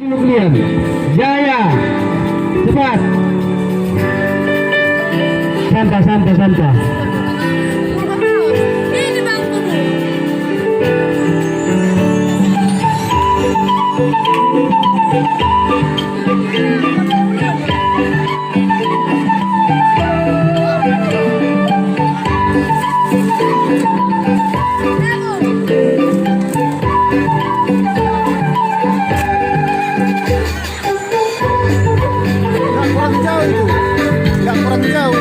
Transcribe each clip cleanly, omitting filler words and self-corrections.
Nuklian Jaya cepat santa. Ini bangkumu. Nggak kurang jauh,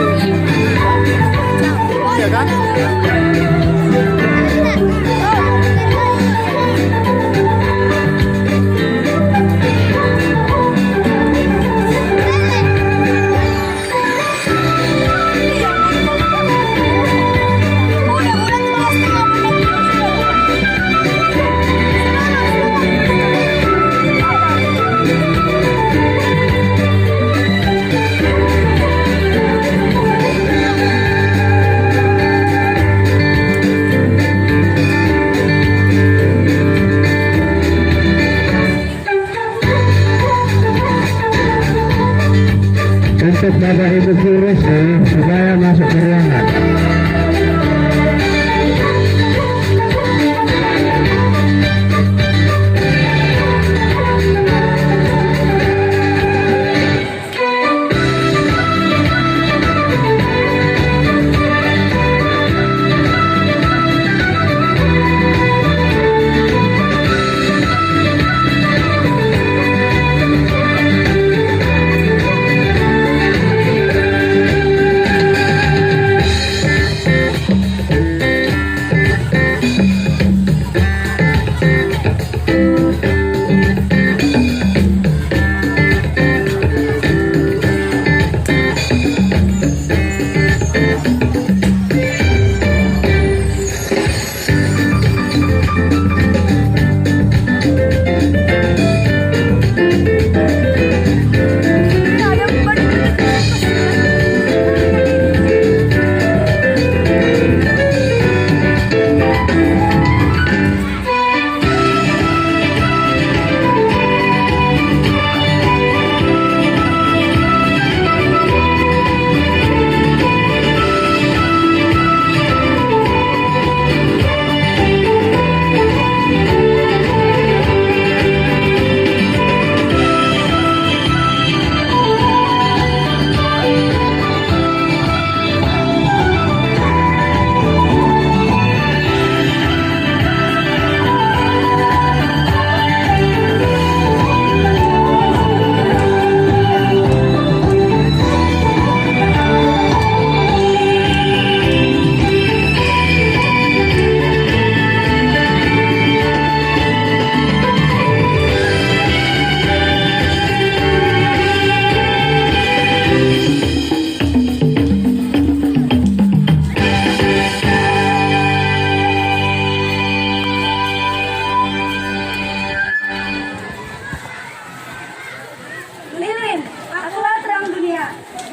iya kan? Untuk Bapak Ibu Turis supaya masuk ke ruangan.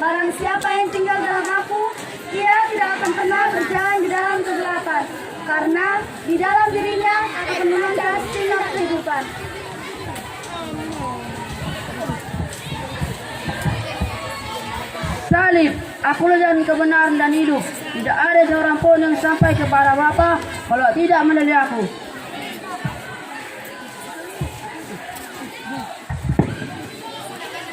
Barang siapa yang tinggal dalam aku, ia tidak akan pernah berjalan di dalam kegelapan, karena di dalam dirinya akan menangkap sinar kehidupan. Salib, akulah jalan kebenaran dan hidup. Tidak ada seorang pun yang sampai kepada Bapa kalau tidak melalui aku.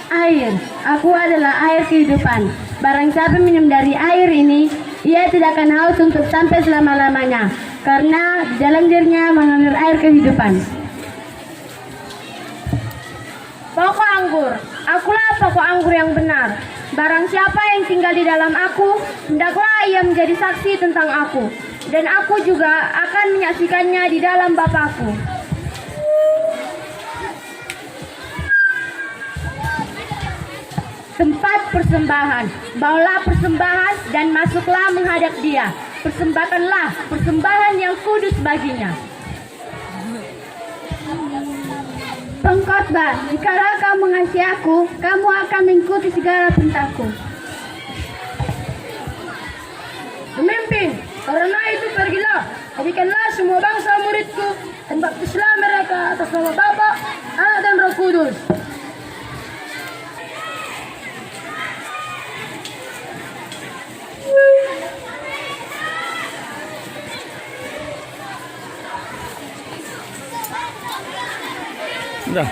Air, aku adalah air kehidupan. Barang siapa minum dari air ini, ia tidak akan haus untuk sampai selama-lamanya, karena di dalam dirinya mengalir air kehidupan. Pokok anggur, akulah pokok anggur yang benar. Barang siapa yang tinggal di dalam aku, hendaklah ia menjadi saksi tentang aku, dan aku juga akan menyaksikannya di dalam Bapa-Ku. Tempat persembahan, bawalah persembahan dan masuklah menghadap Dia. Persembahkanlah persembahan yang kudus baginya. Pengkhotbah, jikalau kamu mengasihi aku, kamu akan mengikuti segala perintahku. Pemimpin, karena itu pergilah, jadikanlah semua bangsa muridku, dan baptislah mereka atas nama Bapa, Anak dan Roh Kudus. Sudah.